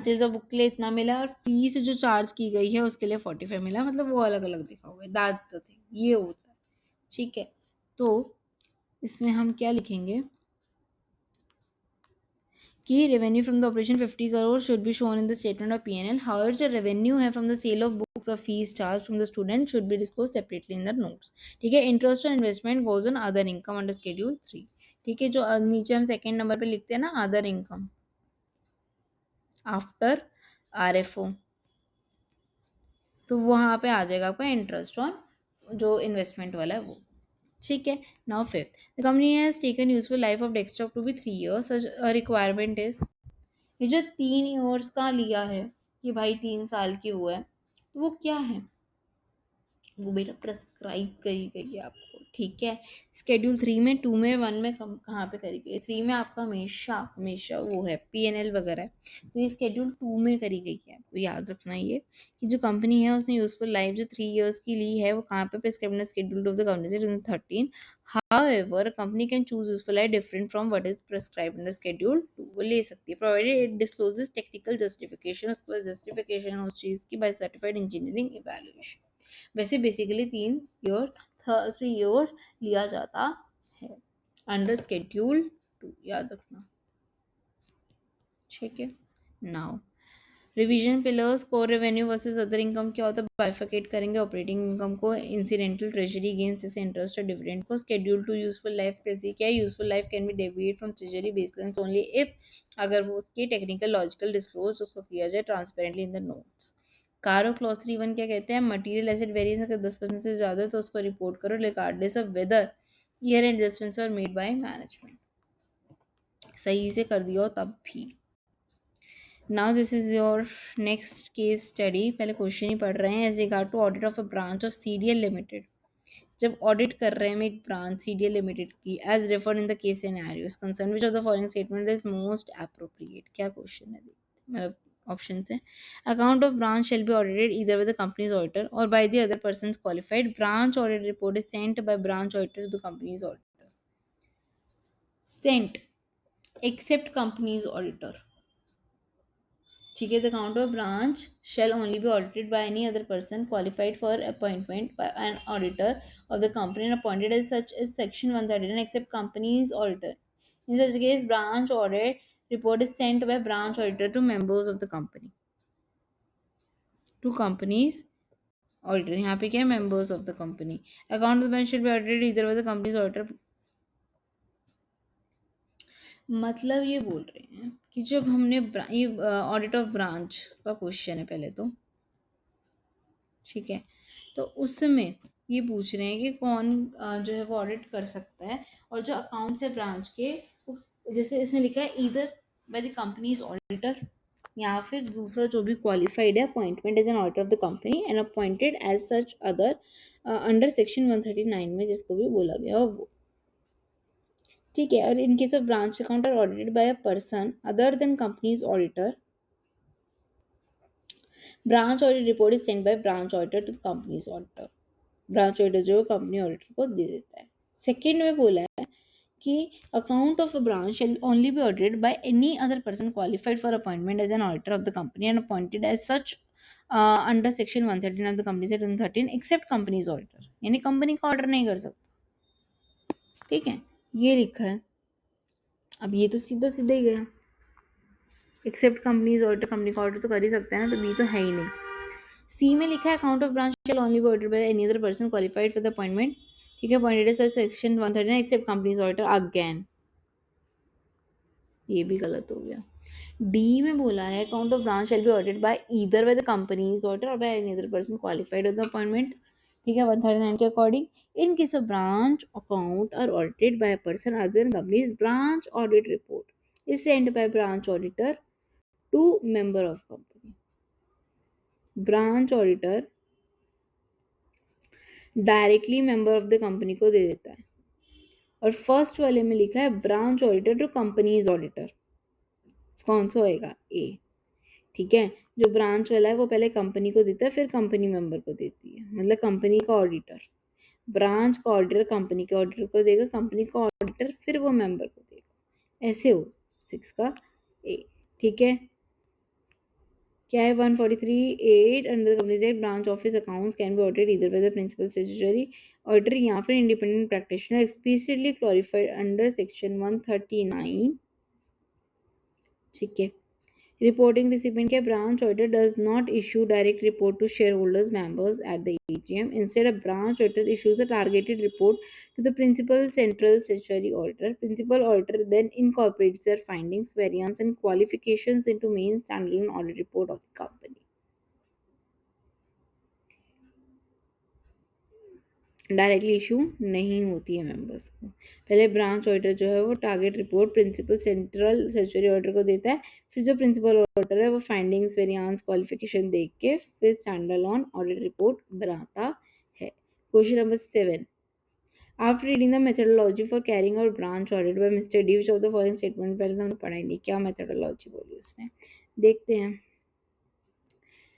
सेल्स ऑफ बुक के लिए इतना मिला है, और फीस जो चार्ज की गई है उसके लिए 45 मिला है, मतलब वो अलग अलग दिखाओगे। दैट्स द थिंग, ये होता है। ठीक है, तो इसमें हम क्या लिखेंगे कि revenue from the operation 50 crore should be shown in the statement of P&L। However जो रेवेन्यू है from the sale of books और fees charge from the student should be disclose separately in the notes. ठीक है, interest on investment goes on other income under schedule 3। ठीक है, जो नीचे हम सेकेंड नंबर पे लिखते हैं ना, अदर इनकम आफ्टर RFO, तो वहाँ पे आ जाएगा आपका इंटरेस्ट ऑन जो इन्वेस्टमेंट वाला है वो। ठीक है। Now fifth, the company has taken useful life of desktop to be 3 years, such requirement is. ये जो 3 years का लिया है कि भाई 3 साल की वो है, तो वो क्या है, वो बेटा प्रेस्क्राइब करी गई है आपको। ठीक है। स्केड्यूल 3 में, 2 में, 1 में कहाँ पे करी गई है? 3 में आपका हमेशा हमेशा वो है PNL वगैरह है, तो ये स्केड्यूल 2 में करी गई है। तो याद रखना ये कि जो कंपनी है उसने यूजफुल लाइफ जो 3 years की ली है वो कहाँ पे prescribe schedule of the company 13। However, a company can choose useful life different from what is prescribed in the schedule 2, वो ले सकती है provided it discloses technical justification, उसके पास justification उस चीज़ की by certified engineering evaluation। वैसे बेसिकली 3 ईयर 3 ईयर लिया जाता है अंडर स्केड्यूल 2, याद रखना। ठीक है। Now revision pillars, core revenue versus other income क्या होता है, बाइफिकेट करेंगे ऑपरेटिंग इनकम को, इंसिडेंटल ट्रेजरी गेन्स जैसे इंटरेस्ट और डिविडेंड को। स्केड्यूल 2 यूजफुल लाइफ कैसी क्या है, useful life can be deviate from treasury baselines only if, अगर वो उसकी टेक्निकल लॉजिकल डिस्क्लोज उसको किया जाए transparently in the notes. CARO clause 3(1) क्या कहते हैं, मटीरियल एसेट वेरिएंस अगर 10% से ज़्यादा है तो उसको रिपोर्ट करो regardless of whether year end adjustments are made by management. सही से कर दिया हो तब भी। Now this is your next case study. पहले क्वेश्चन ही पढ़ रहे हैं। As regard to audit of a branch of CDL limited, जब ऑडिट कर रहे हैं हम एक ब्रांच CDL लिमिटेड की, as referred in the case scenario is concern, which of the following statement is most appropriate. क्या क्वेश्चन है, मतलब ऑप्शन है। Account of branch shall be audited either with the company's auditor और by the other person qualified. Branch audit report is sent by branch auditor to the company's auditor. Sent except company's auditor. ठीक है। The account of branch shall only be audited by any other person qualified for appointment by an auditor of the company and appointed as such as section 139 except company's auditor. In such case, branch audit report is sent by branch auditor to members of the company. To companies auditor, यहाँ पे क्या है, members of the company. Account of the bank should be audited either by the company's auditor. मतलब ये बोल रहे हैं कि जब हमने ये ऑडिट ऑफ ब्रांच का क्वेश्चन है पहले तो, ठीक है, तो उसमें ये पूछ रहे हैं कि कौन जो है वो ऑडिट कर सकता है, और जो अकाउंट्स है ब्रांच के, जैसे इसमें लिखा है either by the company's auditor या फिर दूसरा जो भी क्वालिफाइड है appointment as an auditor of the company and appointed as such other under section 139 में जिसको भी बोला गया वो। ठीक है। और in case of branch account are audited by a person other than company's auditor, branch audit report is send by branch auditor to company's auditor. Branch auditor जो कंपनी ऑडिटर को दे देता है। सेकेंड में बोला है कि account of a branch shall only be audited by any other person qualified for appointment as an auditor of the company and appointed as such under section 113 of the company से 113 एक्सेप्ट कंपनीज ऑडिटर, यानी कंपनी का ऑर्डर नहीं कर सकता। ठीक है, ये लिखा है। अब ये तो सीधा सीधा ही गया, एक्सेप्ट कंपनीज ऑडिटर, कंपनी का ऑर्डर तो कर ही सकता है ना, तो बी तो है ही नहीं। सी में लिखा है account of branch shall only be audited by any other person qualified for the appointment, ठीक है, appointed as section 139 except company's auditor, again ये भी गलत हो गया। डी में बोला है account of branch shall be audited by either by the company's auditor और by any other person qualified of the appointment, ठीक है, 139 के according. In case of branch account are audited by a person other than company's, branch audit report is sent by branch auditor to member of company. Branch auditor directly member of the company को दे देता है, और फर्स्ट वाले में लिखा है branch auditor to company's auditor, कौन सा होएगा, ए। ठीक है, जो ब्रांच वाला है वो पहले कंपनी को देता है फिर कंपनी मेंबर को देती है, मतलब कंपनी का ऑडिटर। ब्रांच का ऑडिटर कंपनी के ऑडिटर को देगा, कंपनी का ऑडिटर फिर वो मेंबर को देगा, ऐसे हो 6 का ए। ठीक है, क्या है 143(8) under the Companies Act branch office accounts can be audited either by the principal statutory auditor या फिर independent practitioner explicitly clarified under section 139। ठीक है, reporting recipient के branch auditor does not issue direct report to shareholders members at the AGM. Instead, a branch auditor issues a targeted report to the principal central statutory auditor. Principal auditor then incorporates their findings, variance, and qualifications into main standalone audit report of the company. Directly issue नहीं होती है मेंबर्स को। पहले ब्रांच ऑडिटर जो है वो target report principal central statutory auditor को देता है, फिर जो प्रिंसिपल ऑडिटर है वो फाइंडिंग्स वेरिएंस क्वालिफिकेशन देख के फिर स्टैंड अलोन ऑडिट रिपोर्ट बनाता है। Question number 7, after reading the methodology for carrying out branch audit bye mister D which of the following statement, पहले तो हमने पढ़ा ही नहीं क्या मेथोडोलॉजी बोली उसने, देखते हैं।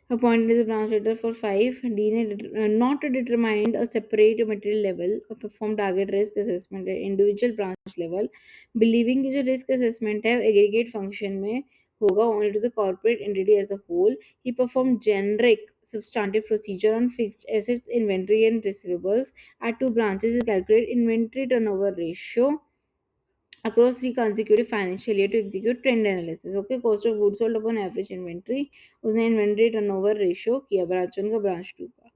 Appointed as a branch leader for 5. Dean not determined a separate material level or perform target risk assessment at individual branch level, believing कि जो risk assessment है aggregate function में होगा only to the corporate entity as a whole. He performed generic substantive procedure on fixed assets, inventory and receivables at two branches. He calculate inventory turnover ratio across three consecutive financial year to execute trend analysis. Okay, cost of goods sold upon average inventory, उसने इन्वेंट्री टर्नओवर रेशियो किया ब्रांच वन का ब्रांच टू का।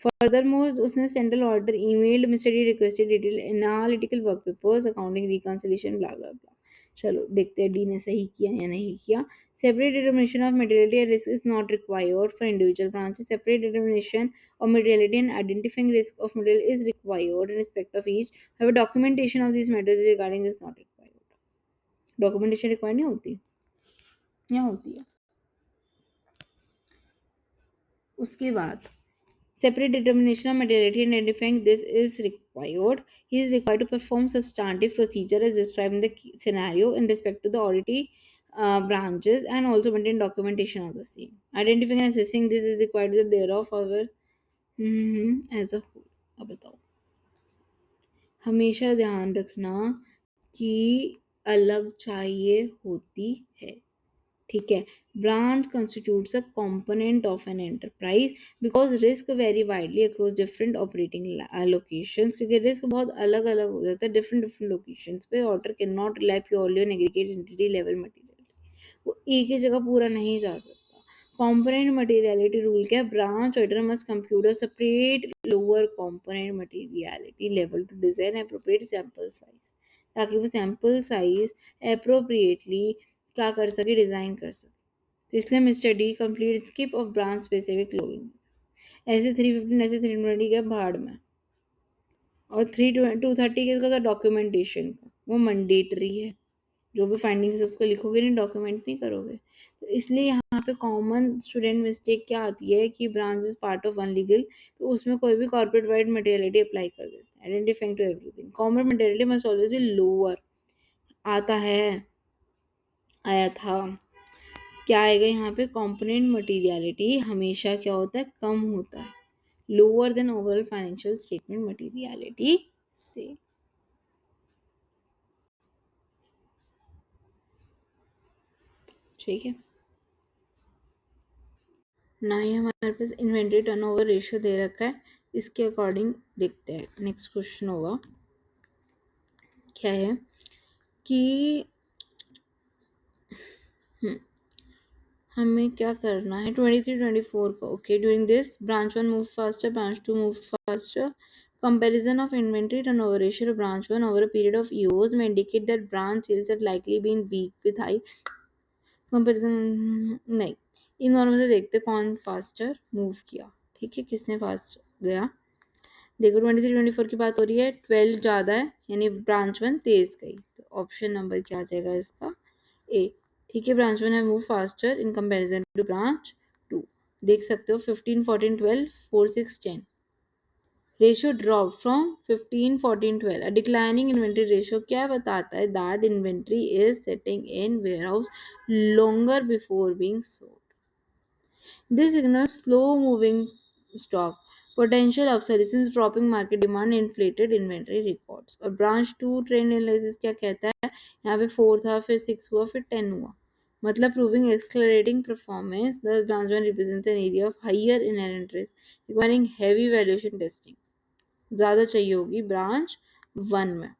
फर्दरमोर उसने central order email mister D requested detail analytical work papers accounting reconciliation bla bla bla. चलो देखते हैं डी ने सही किया या नहीं किया। Separate determination of materiality and risk is not required for individual branches. Separate determination of materiality and identifying risk of material is required in respect of each. However, documentation of these matters regarding this not required. Documentation required नहीं होती, यहाँ होती है। उसके बाद separate determination of materiality and identifying this is required. He is required to perform substantive procedure as described in the scenario in respect to the auditee branches and also maintain documentation of the same. Identifying and assessing this is required with thereof our as a whole. अब बताओ, हमेशा ध्यान रखना कि अलग चाहिए होती है, ठीक है। Branch constitutes a component of an enterprise because risk vary widely across different operating locations, क्योंकि रिस्क बहुत अलग अलग हो जाता है डिफरेंट डिफरेंट लोकेशंस पे। Order can not rely purely on aggregate entity level material, वो एक ही जगह पूरा नहीं जा सकता। component materiality rule क्या है, branch order must compute a separate lower component materiality level to design appropriate sample size, ताकि वो सैम्पल साइज अप्रोप्रिएटली क्या कर सके, डिज़ाइन कर सके। तो इसलिए mister D complete skip of branch specific logging. ऐसे 315 ऐसे 320 के भाड़ में, और 230 के इसका डॉक्यूमेंटेशन का वो मैंडेटरी है। जो भी फाइंडिंग्स उसको लिखोगे नहीं, डॉक्यूमेंट नहीं करोगे। तो इसलिए यहाँ पे कॉमन स्टूडेंट मिस्टेक क्या आती है कि branch is part of one legal, तो उसमें कोई भी कॉर्पोरेट वाइड मटेरियलिटी अप्लाई कर देते हैं। Identifying to everything corporate materiality must always be lower. आता है, आया था, क्या आएगा यहाँ पे, कंपोनेंट मटेरियलिटी हमेशा क्या होता है, कम होता है, lower than overall financial statement materiality से। ठीक है ना, ये हमारे पास इन्वेंट्री टर्नओवर रेशियो दे रखा है, इसके अकॉर्डिंग देखते हैं। नेक्स्ट क्वेश्चन होगा, क्या है कि हमें क्या करना है 23-24 का। Okay, during this branch one move faster, branch two move faster. Comparison of inventory turnover ratio of branch one over a period of years may indicate that branch sales have likely been weak with high comparison। नहीं, इन दोनों में से देखते कौन फास्टर मूव किया। ठीक है, किसने फास्ट गया। देखो 23-24 की बात हो रही है, 12 ज़्यादा है यानी ब्रांच वन तेज गई, तो ऑप्शन नंबर क्या आ जाएगा इसका, ए। ठीक है, ब्रांच वन है move faster in comparison to branch two. देख सकते हो 15, 14, 12, 4, 6, 10 ratio drop from 15, 14, 12। Declining inventory ratio क्या बताता है, that inventory is sitting in warehouse longer before being sold. This signals slow moving stock, potential obsolescence, dropping market demand, inflated inventory records। और ब्रांच टू ट्रेंड एनालिसिस क्या कहता है, यहाँ पे 4 था, फिर 6 हुआ, फिर 10 हुआ, मतलब proving accelerating performance. The branch one represents an area of higher inherent risk requiring heavy valuation testing, ज़्यादा चाहिए होगी ब्रांच वन में,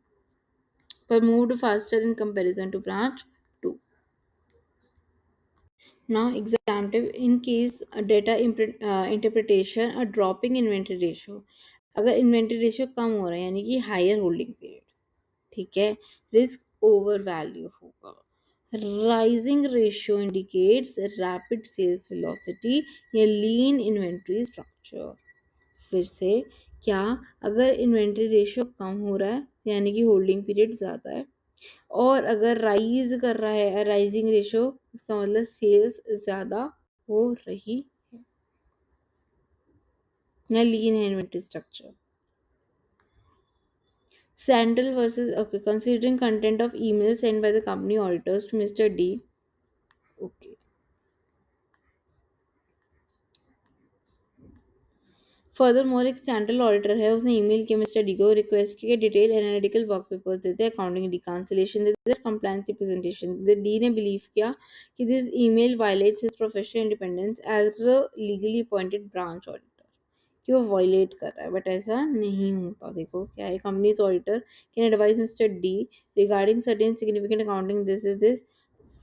पर moved faster in comparison to branch two. Now, example in case data interpretation, a dropping inventory ratio, अगर इन्वेंट्री रेशियो कम हो रहा है यानी कि हायर होल्डिंग पीरियड, ठीक है, रिस्क ओवर वैल्यू होगा। Rising ratio indicates rapid sales velocity या लीन इन्वेंट्री स्ट्रक्चर। फिर से क्या अगर इन्वेंट्री रेशियो कम हो रहा है यानी कि होल्डिंग पीरियड ज़्यादा है, और अगर राइज कर रहा है राइजिंग रेशियो, उसका मतलब सेल्स ज़्यादा हो रही है या लीन है inventory structure. Sandel versus, okay, considering content of email sent by the company auditors to Mr. D. Okay. Furthermore, एक सेंट्रल ऑडिटर है, उसने ईमेल किया मिस्टर डी को, रिक्वेस्ट किया डिटेल एनालिटिकल वर्क पेपर्स देते, अकाउंटिंग रिकॉन्सिलेशन देते, कंप्लायंस रिप्रेजेंटेशन. डी ने बिलीव किया कि this email violates his professional independence as a legally appointed branch auditor, कि वो वायलेट कर रहा है, बट ऐसा नहीं होता. देखो क्या है, companies auditor can advise mister D regarding certain significant accounting this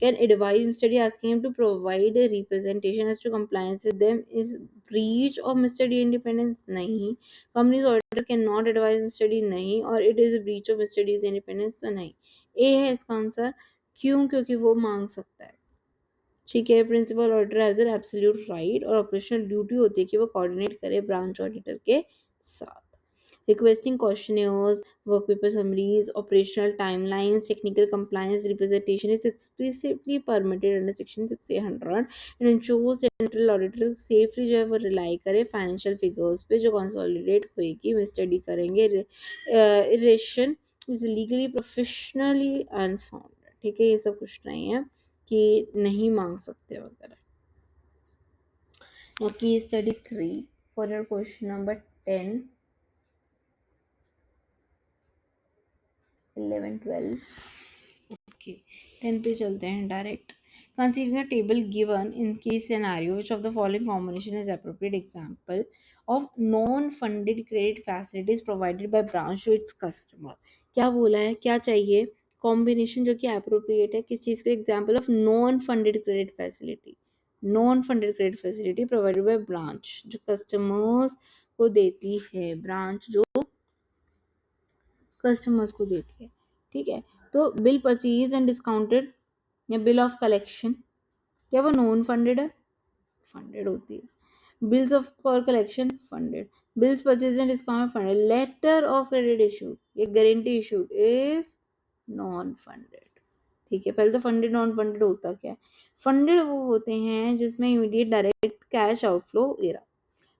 can advise Mr. D asking him to provide a representation as to compliance with them is breach of Mr. D independence. नहीं. Company's auditor cannot advise Mr. D. नहीं. और it is a breach of Mr. D's independence. तो नहीं. A है इसका आंसर. क्यों? क्योंकि वो मांग सकता है. ठीक है. Principal auditor has an absolute right और ऑपरेशनल ड्यूटी होती है कि वो कोऑर्डिनेट करे ब्रांच ऑडिटर के साथ. Requesting questionnaires, work paper summaries, operational timelines, technical compliance representation is explicitly permitted under section 6800. It ensures central auditor safely जो है वो rely करे financial figures पे जो consolidate होएगी मिस्टर डी करेंगे. Irration is legally professionally unfounded. ठीक है, ये सब कुछ नहीं है कि नहीं मांग सकते वगैरह. Now case study 3 for your question number 10, 11, 12. Okay, 10 पे चलते हैं direct. Consider the table given in case scenario which of the following combination is appropriate example of non-funded credit facilities provided by branch to its customer. क्या बोला है, क्या चाहिए कॉम्बिनेशन जो कि अप्रोप्रिएट है किस चीज़ का, example of non funded credit facility. Non funded credit facility provided by branch जो कस्टमर्स को देती है, ब्रांच जो कस्टमर्स को देती है. ठीक है, तो बिल परचेज एंड डिस्काउंटेड या बिल ऑफ कलेक्शन, क्या वो नॉन फंडेड है? फंडेड होती है. Bills of for collection funded, bills purchase and discount funded, letter of credit issued या guarantee issued is non funded. ठीक है, पहले तो फंडेड नॉन फंडेड होता क्या है. फंडेड वो होते हैं जिसमें इमीडिएट डायरेक्ट कैश आउटफ्लो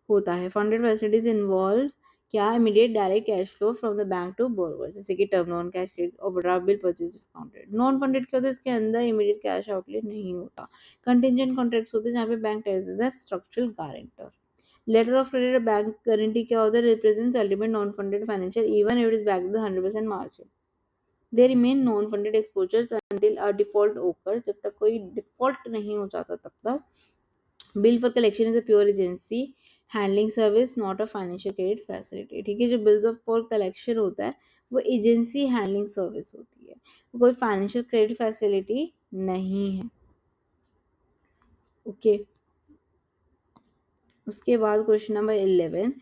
होता है. फंडेड फैसिलिटीज इन्वॉल्व क्या, immediate direct cash flow from the bank to borrower, जैसे कि term loan, cash credit, overdraft, bill purchase discounted. Non funded क्या होता है, इसके अंदर इमीडिएट कैश आउटले नहीं होता. कंटिंजेंट कॉन्ट्रैक्ट्स होते हैं जहाँ पे bank as a structural guarantor. Letter of credit bank guarantee क्या होता है, represents ultimate non funded financial even if it is backed with 100% margin. They remain non funded exposures until a default occur, जब तक कोई डिफॉल्ट नहीं हो जाता तब तक. Bill for collection is a pure agency handling service, not a financial credit facility. ठीक है, जो बिल्स ऑफ फॉर कलेक्शन होता है वो एजेंसी हैंडलिंग सर्विस होती है, वो कोई फाइनेंशियल क्रेडिट फैसिलिटी नहीं है. ओके. उसके बाद question number 11,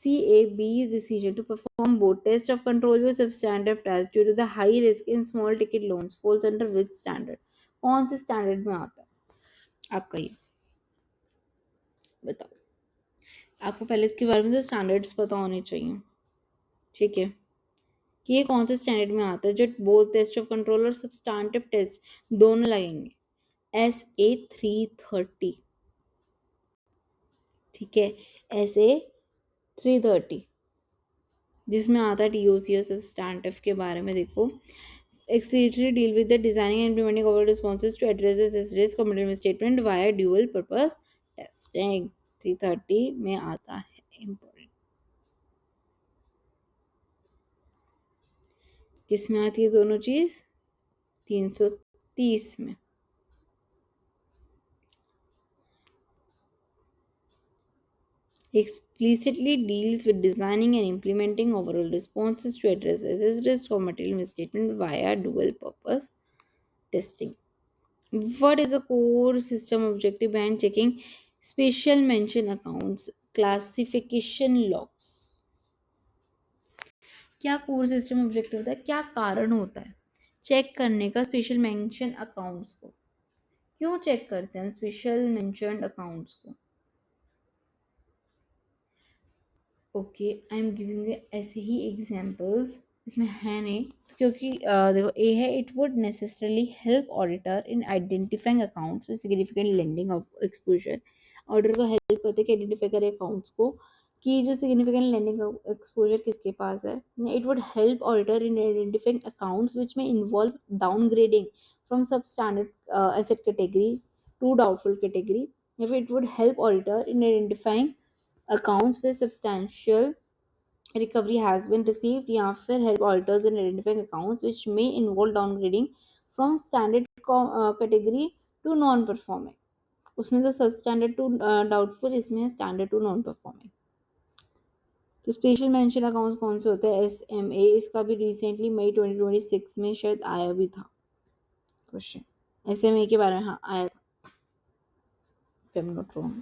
CAB's decision to perform both test of control with substantive test due to the high risk in small ticket loans falls under which standard? कौन से स्टैंडर्ड में आता है आपका, ये बताओ. आपको पहले इसके बारे में तो स्टैंडर्ड्स पता होने चाहिए. ठीक है, कि ये कौन से स्टैंडर्ड में आता है जो बोथ टेस्ट ऑफ कंट्रोल और सब्सटेंटिव टेस्ट दोनों लगेंगे. SA 330. ठीक है, SA 330 जिसमें आता है TOC और सब्सटेंटिव के बारे में. देखो, explicitly deal with the designing and implementing of responses to address this risk committed misstatement via dual purpose testing. 330 में आता है. इम्पोर्टेंट. किस में आती है दोनों चीज, 330 में. Explicitly deals with designing and implementing overall responses to address assessed risk or material misstatement via dual purpose testing. What is the core system objective behind checking special mention accounts classification logs? क्या कोर सिस्टम ऑब्जेक्टिव होता है, क्या कारण होता है चेक करने का स्पेशल मेंशन अकाउंट्स को? क्यों चेक करते हैं स्पेशल मेंशन्ड अकाउंट्स को? Okay, I am giving you ऐसे ही एग्जांपल्स, इसमें है नहीं, क्योंकि देखो ए है, it would necessarily help auditor in identifying accounts with significant lending exposure. Auditor को हेल्प करते हैं कि आइडेंटिफाई करे अकाउंट्स को कि जो सिग्निफिकेंट लेंडिंग एक्सपोजर किसके पास है। It would help auditor in identifying accounts which में involve downgrading from sub standard asset category to doubtful category, या फिर it would help auditor in identifying accounts where substantial recovery has been received, या फिर help auditors in identifying accounts which may involve downgrading from standard category to non performing। उसमें तो सब स्टैंडर्ड टू डाउटफुल, इसमें है स्टैंडर्ड टू नॉन परफॉर्मिंग। तो स्पेशल मेंशन अकाउंट्स कौन से होते हैं? SMA, इसका भी रिसेंटली मई 2026 में शायद आया भी था क्वेश्चन, SMA के बारे में, हाँ आया था, if I'm not wrong।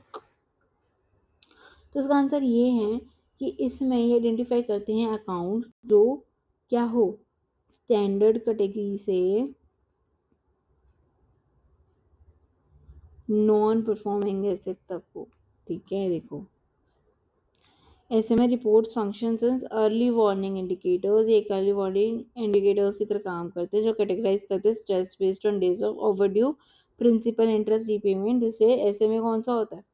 तो इसका आंसर ये है कि इसमें ये आइडेंटिफाई करते हैं अकाउंट जो क्या हो, स्टैंडर्ड कैटेगरी से नॉन परफॉर्मिंग एसेट तक हो। ठीक है, देखो ऐसे में reports functions early warning indicators, एक अर्ली वार्निंग इंडिकेटर्स की तरह काम करते हैं जो कैटेगराइज करते हैं stress based on days of overdue principal interest repayment. जैसे ऐसे में कौन सा होता है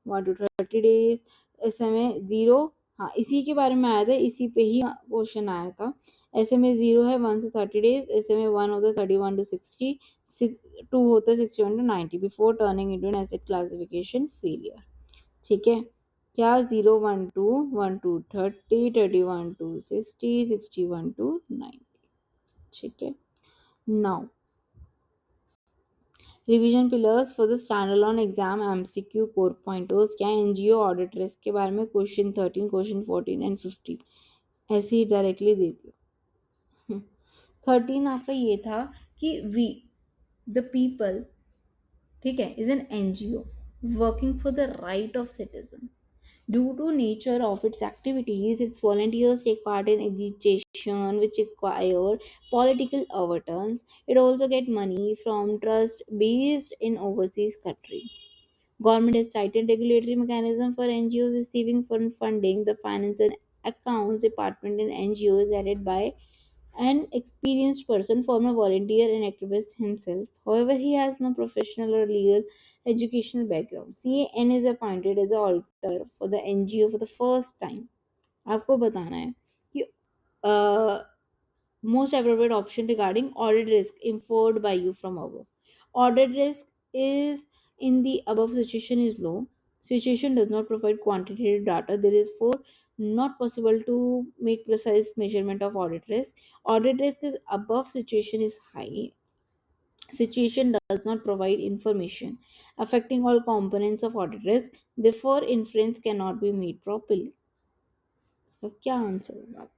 1 to 30 डेज, ऐसे में 0, हाँ इसी के बारे में आया था, इसी पे ही क्वेश्चन आया था। ऐसे में 0 है 1 से 30 डेज, ऐसे में 1 होता है 31 to 60, 2 होता है 61 to 90 before turning into an asset classification failure. ठीक है, क्या 0 1 2 1 to 30, 31 to 60, 61 to 90। ठीक है, now revision pillars for the standalone exam MCQ core pointers क्या है? एनजीओ ऑडिट रिस्क के बारे में क्वेश्चन 13, क्वेश्चन 14 एंड 15 ऐसे ही डायरेक्टली दे दिया। 13 आपका ये था कि वी द पीपल, ठीक है, is an NGO working for the right of citizen. Due to nature of its activities, its volunteers take part in agitation which require political overturns. It also get money from trust based in overseas country. Government has cited regulatory mechanism for NGOs receiving foreign funding. The Finance and Accounts Department in NGO is headed by an experienced person, former volunteer and activist himself. However, he has no professional or legal educational background. CAN is appointed as an auditor for the NGO for the first time. आपको बताना है कि most appropriate option regarding audit risk inferred by you from above. Audit risk is in the above situation is low. Situation does not provide quantitative data. There is therefore not possible to make precise measurement of audit risk. Audit risk is above situation is high. Situation does not provide information affecting all components of audit risk. Therefore, inference cannot be made properly. इसका क्या आंसर होगा?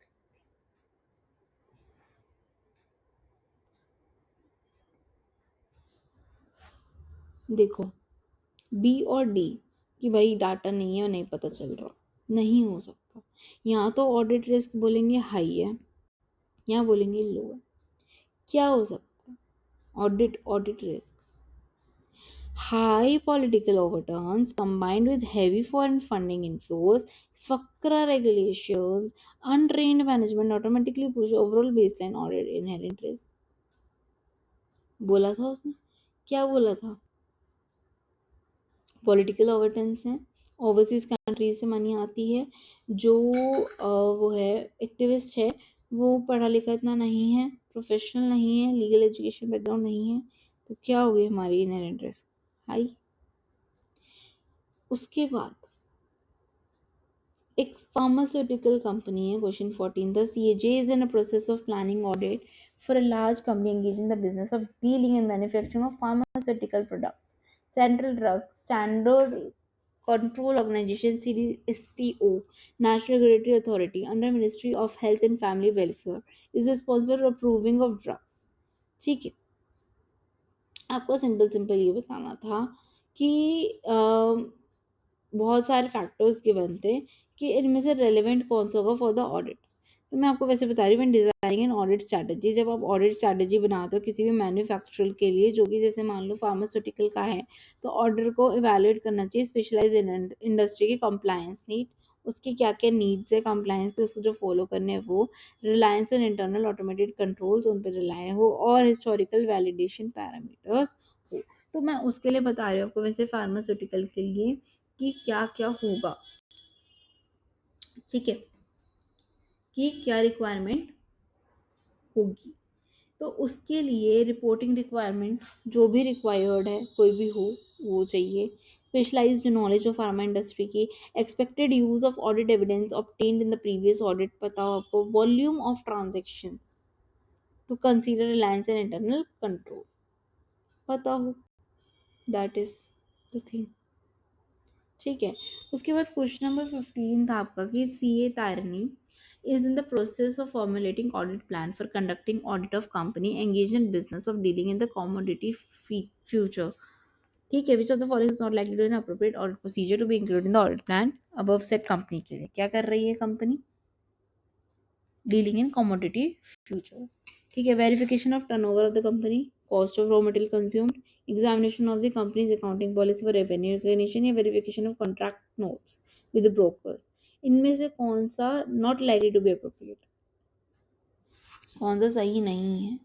देखो बी और डी कि भाई डाटा नहीं है और नहीं पता चल रहा, नहीं हो सकता। यहाँ तो ऑडिट रिस्क बोलेंगे हाई है, यहाँ बोलेंगे लो है, क्या हो सकता है? Audit risk high political overturns combined with heavy foreign funding inflows, FACRA regulations, untrained management automatically push overall baseline audit inherent risk। बोला था उसने, क्या बोला था? पॉलिटिकल ओवरटर्न्स हैं, ओवरसीज कंट्रीज से मनी आती है, जो वो है एक्टिविस्ट है वो पढ़ा लिखा इतना नहीं है, प्रोफेशनल नहीं है, लीगल एजुकेशन बैकग्राउंड नहीं है, तो क्या होगी हमारी इनहेरेंट रिस्क? हाई। उसके बाद एक फार्मास्यूटिकल कंपनी है, question 14, the CAJ is in a process of planning audit for a large company engaged in the business of dealing and manufacturing of pharmaceutical products. Central Drug Standard Control Organization (SCO), National Regulatory Authority under Ministry of Health and Family Welfare, is responsible for approving of drugs। ठीक है, आपको सिंपल सिंपल ये बताना था कि बहुत सारे फैक्टर्स गिवन थे कि इनमें से रेलेवेंट कौन सा होगा फॉर द ऑडिट। तो मैं आपको वैसे बता रही हूँ, डिजाइनिंग एन ऑडिट स्ट्रैटेजी, जब आप ऑडिट स्ट्रैटेजी बनाते हो किसी भी मैन्युफैक्चरर के लिए, जो कि जैसे मान लो फार्मास्यूटिकल का है, तो ऑर्डर को इवेल्युएट करना चाहिए स्पेशलाइज इंडस्ट्री की कंप्लायंस नीड, उसके क्या क्या नीड्स है, कंप्लायंस है, उसको जो फॉलो करने हैं वो, reliance on internal automated controls उन पर रिलाय हो, और हिस्टोरिकल वैलिडेशन पैरामीटर्स हो। तो मैं उसके लिए बता रही हूँ आपको, वैसे फार्मास्यूटिकल के लिए कि क्या क्या होगा, ठीक है, कि क्या रिक्वायरमेंट होगी। तो उसके लिए रिपोर्टिंग रिक्वायरमेंट जो भी रिक्वायर्ड है, कोई भी हो, वो चाहिए। Specialised knowledge of pharma industry की, expected use of audit evidence obtained in the previous audit पता हो आपको, volume of transactions to consider reliance and internal control पता हो, दैट इज द थिंग, ठीक है। उसके बाद क्वेश्चन नंबर 15 था आपका कि CA तारनी is in the process of formulating audit plan for conducting audit of company engaged in business of dealing in the commodity future, ठीक है, which of the following is not likely to be an appropriate audit procedure to be included in the audit plan above said company के लिए। क्या कर रही है company, dealing in commodity futures, ठीक है। Verification of turnover of the company, cost of raw material consumed, examination of the company's accounting policy for revenue recognition, या verification of contract notes with brokers. इनमें से कौन सा not likely to be appropriate, कौन सा सही नहीं है,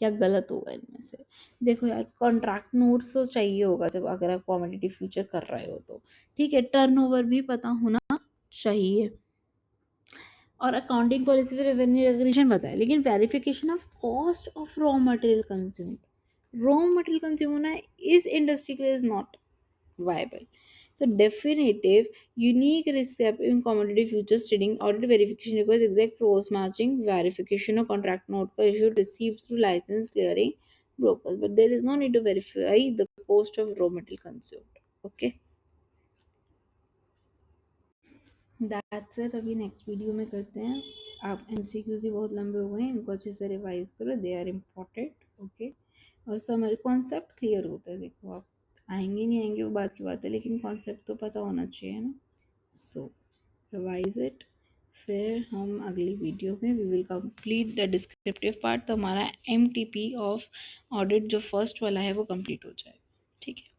क्या गलत होगा इनमें से। देखो यार, कॉन्ट्रैक्ट नोट्स तो चाहिए होगा जब अगर आप कॉमोडिटी फ्यूचर कर रहे हो तो, ठीक है। टर्नओवर भी पता होना चाहिए, और अकाउंटिंग पॉलिसी पे रेवेन्यू रिकग्निशन पता है, लेकिन verification of cost of raw material consumed, raw material consume होना इस इंडस्ट्री के लिए is not viable. So definitive unique receipt in commodity futures trading audit verification requires exact cross matching verification of contract note का issued received through license clearing brokers, but there is no need to verify the cost of raw material consumed. Okay, that's it। अभी नेक्स्ट वीडियो में करते हैं। आप MCQs ही बहुत लंबे हो गए हैं, इनको अच्छे से रिवाइज करो, दे आर इम्पोर्टेंट। ओके, और समझ कॉन्सेप्ट क्लियर होता है। देखो आप आएंगे नहीं आएंगे वो बात की बात है, लेकिन कॉन्सेप्ट तो पता होना चाहिए ना। सो रिवाइज इट, फिर हम अगली वीडियो में we will complete the descriptive part. तो हमारा MTP ऑफ ऑडिट जो फर्स्ट वाला है वो कंप्लीट हो जाए, ठीक है।